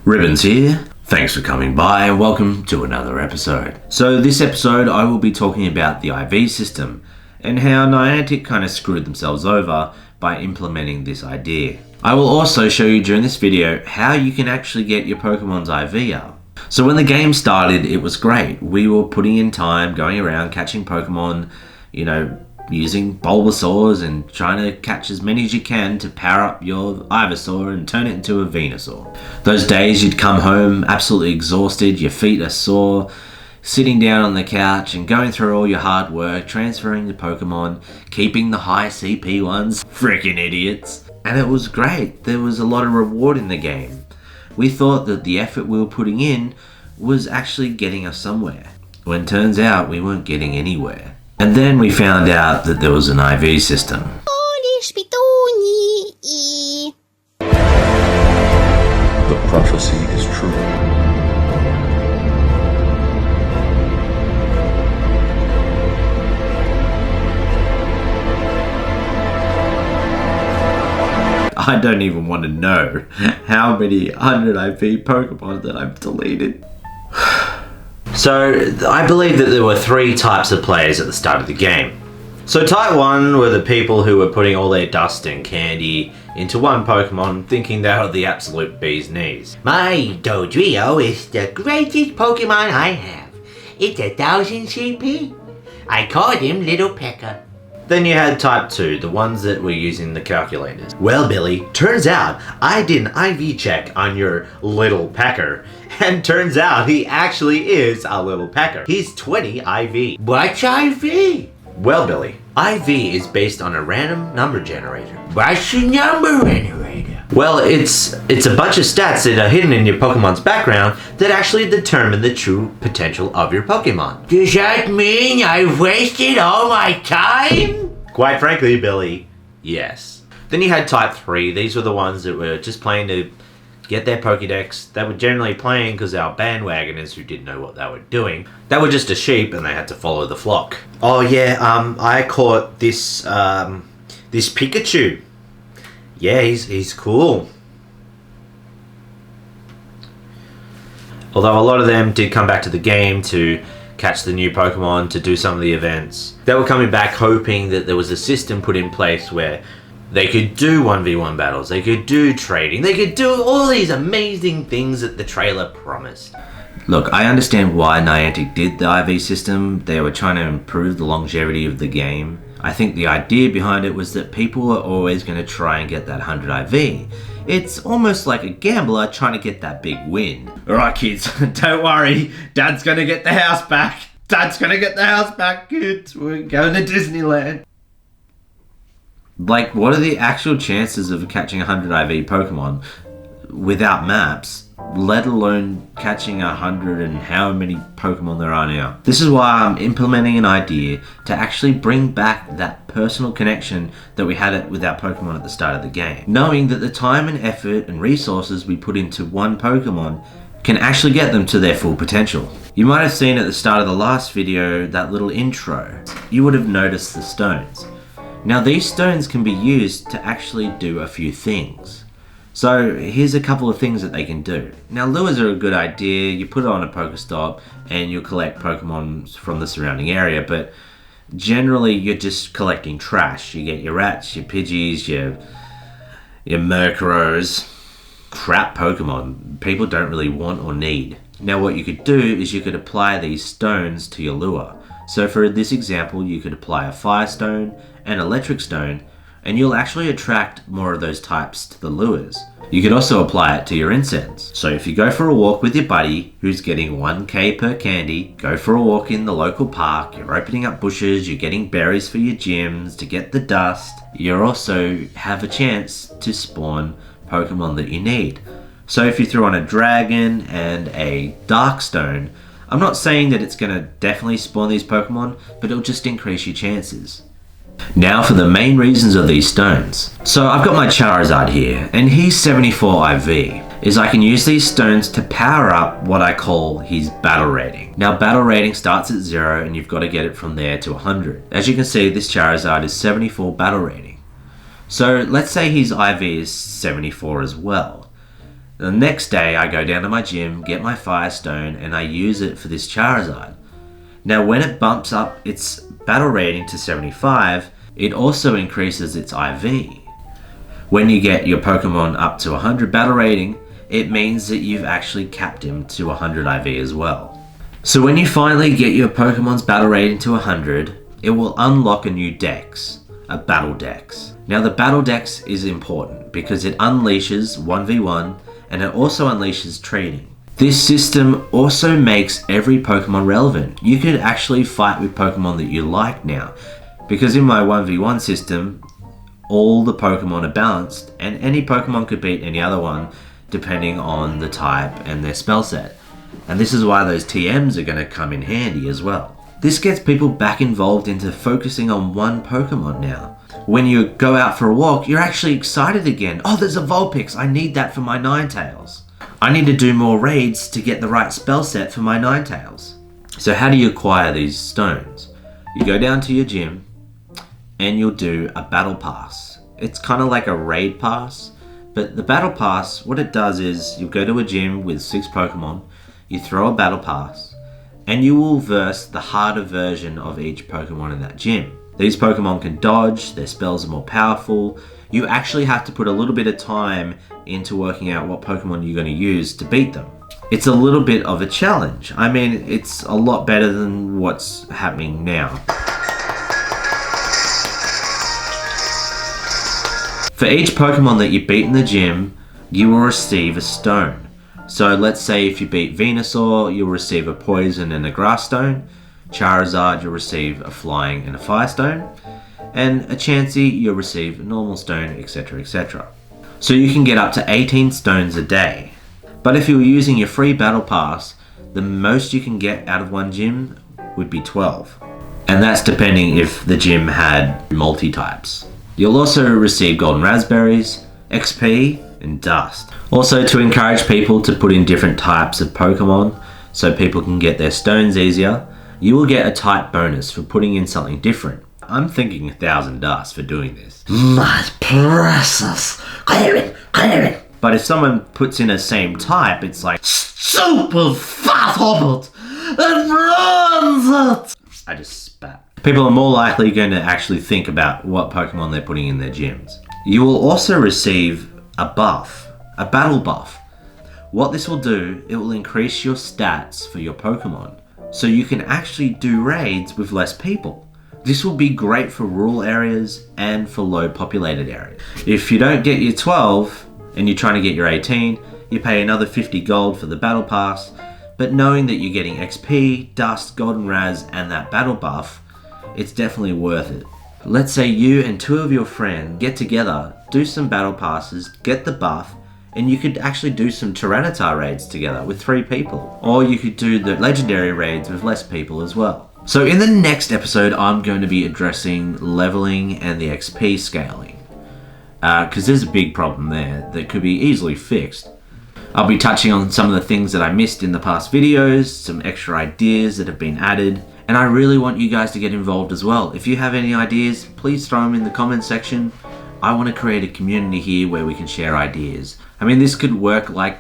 Ribbons here. Thanks for coming by and welcome to another episode. So this episode I will be talking about the IV system and how Niantic kind of screwed themselves over by implementing this idea. I will also show you during this video how you can actually get your Pokemon's IV up. So when the game started, it was great. We were putting in time, going around catching Pokemon, using Bulbasaurs and trying to catch as many as you can to power up your Ivysaur and turn it into a Venusaur. Those days you'd come home absolutely exhausted, your feet are sore, sitting down on the couch and going through all your hard work, transferring the Pokemon, keeping the high CP ones, freaking idiots. And it was great. There was a lot of reward in the game. We thought that the effort we were putting in was actually getting us somewhere, when turns out we weren't getting anywhere. And then we found out that there was an IV system. The prophecy is true. I don't even want to know how many 100 IV Pokemon that I've deleted. So, I believe that there were three types of players at the start of the game. So type 1 were the people who were putting all their dust and candy into one Pokemon, thinking they were the absolute bee's knees. My Dodrio is the greatest Pokemon I have. It's 1000 CP. I called him Little Pecker. Then you had type 2, the ones that were using the calculators. Well, Billy, turns out I did an IV check on your Little Pecker. And turns out he actually is a little pecker. He's 20 IV. What's IV? Well, Billy, IV is based on a random number generator. What's a number generator? Well, it's a bunch of stats that are hidden in your Pokemon's background that actually determine the true potential of your Pokemon. Does that mean I've wasted all my time? Quite frankly, Billy, yes. Then you had type 3. These were the ones that were just playing to get their Pokédex. They were generally playing because they were bandwagoners who didn't know what they were doing. They were just a sheep and they had to follow the flock. Oh yeah, I caught this this Pikachu. Yeah, he's cool. Although a lot of them did come back to the game to catch the new Pokemon, to do some of the events. They were coming back hoping that there was a system put in place where they could do 1v1 battles, they could do trading, they could do all these amazing things that the trailer promised. Look, I understand why Niantic did the IV system. They were trying to improve the longevity of the game. I think the idea behind it was that people are always going to try and get that 100 IV. It's almost like a gambler trying to get that big win. Alright kids, don't worry, Dad's going to get the house back. Dad's going to get the house back, kids. We're going to Disneyland. Like, what are the actual chances of catching 100 IV Pokemon without maps, let alone catching 100 and how many Pokemon there are now? This is why I'm implementing an idea to actually bring back that personal connection that we had with our Pokemon at the start of the game. Knowing that the time and effort and resources we put into one Pokemon can actually get them to their full potential. You might have seen at the start of the last video that little intro. You would have noticed the stones. Now these stones can be used to actually do a few things. So here's a couple of things that they can do. Now lures are a good idea. You put it on a Pokestop and you'll collect Pokemon from the surrounding area, but generally you're just collecting trash. You get your rats, your Pidgeys, your Murkrows, crap Pokemon people don't really want or need. Now what you could do is you could apply these stones to your lure. So for this example, you could apply a Fire Stone and Electric Stone, and you'll actually attract more of those types to the lures. You could also apply it to your incense. So if you go for a walk with your buddy who's getting 1k per candy, go for a walk in the local park, you're opening up bushes, you're getting berries for your gyms to get the dust, you also have a chance to spawn Pokemon that you need. So if you throw on a Dragon and a Dark Stone, I'm not saying that it's going to definitely spawn these Pokemon, but it'll just increase your chances. Now for the main reasons of these stones. So I've got my Charizard here, and he's 74 IV. Is I can use these stones to power up what I call his battle rating. Now battle rating starts at 0 and you've got to get it from there to 100. As you can see, this Charizard is 74 battle rating. So let's say his IV is 74 as well. The next day I go down to my gym, get my Firestone, and I use it for this Charizard. Now when it bumps up its battle rating to 75, it also increases its IV. When you get your Pokemon up to 100 battle rating, it means that you've actually capped him to 100 IV as well. So when you finally get your Pokemon's battle rating to 100, it will unlock a new dex, a Battle Dex. Now the Battle Dex is important because it unleashes 1v1 and it also unleashes trading. This system also makes every Pokemon relevant. You could actually fight with Pokemon that you like now, because in my 1v1 system, all the Pokemon are balanced and any Pokemon could beat any other one depending on the type and their spell set. And this is why those TMs are going to come in handy as well. This gets people back involved into focusing on one Pokemon now. When you go out for a walk, you're actually excited again. Oh, there's a Vulpix, I need that for my Ninetales. I need to do more raids to get the right spell set for my Ninetales. So how do you acquire these stones? You go down to your gym and you'll do a battle pass. It's kind of like a raid pass, but the battle pass, what it does is you'll go to a gym with 6 Pokemon, you throw a battle pass, and you will verse the harder version of each Pokemon in that gym. These Pokemon can dodge, their spells are more powerful. You actually have to put a little bit of time into working out what Pokemon you're going to use to beat them. It's a little bit of a challenge. I mean, it's a lot better than what's happening now. For each Pokemon that you beat in the gym, you will receive a stone. So let's say if you beat Venusaur, you'll receive a Poison and a Grass Stone. Charizard, you'll receive a Flying and a Fire Stone. And a Chansey, you'll receive a Normal Stone, etc, etc. So you can get up to 18 stones a day. But if you're using your free Battle Pass, the most you can get out of one gym would be 12. And that's depending if the gym had multi-types. You'll also receive Golden Raspberries, XP, and Dust. Also, to encourage people to put in different types of Pokemon so people can get their stones easier, you will get a type bonus for putting in something different. I'm thinking 1,000 Dust for doing this. My precious. Clear it. But if someone puts in a same type, it's like Super fat hobbit. It runs it. I just spat. People are more likely going to actually think about what Pokemon they're putting in their gyms. You will also receive a buff, a battle buff. What this will do, it will increase your stats for your Pokemon, so you can actually do raids with less people. This will be great for rural areas and for low populated areas. If you don't get your 12 and you're trying to get your 18, you pay another 50 gold for the battle pass, but knowing that you're getting XP, Dust, Golden Raz, and that battle buff, it's definitely worth it. Let's say you and 2 of your friends get together, do some battle passes, get the buff, and you could actually do some Tyranitar raids together with 3 people. Or you could do the legendary raids with less people as well. So in the next episode, I'm going to be addressing leveling and the XP scaling. Because there's a big problem there that could be easily fixed. I'll be touching on some of the things that I missed in the past videos, some extra ideas that have been added, and I really want you guys to get involved as well. If you have any ideas, please throw them in the comments section. I want to create a community here where we can share ideas. I mean, this could work like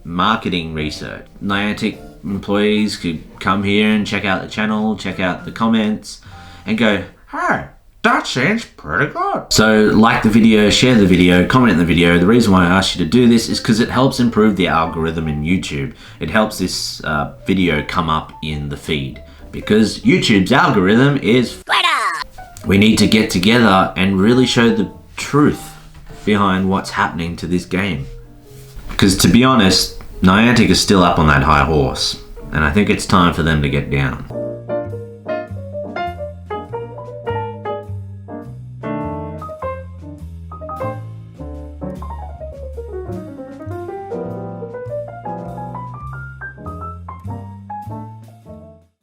marketing research. Niantic employees could come here and check out the channel, check out the comments, and go, hey, that seems pretty good. So like the video, share the video, comment in the video. The reason why I asked you to do this is because it helps improve the algorithm in YouTube. It helps this video come up in the feed, because YouTube's algorithm is we need to get together and really show the truth behind what's happening to this game. Because to be honest, Niantic is still up on that high horse, and I think it's time for them to get down.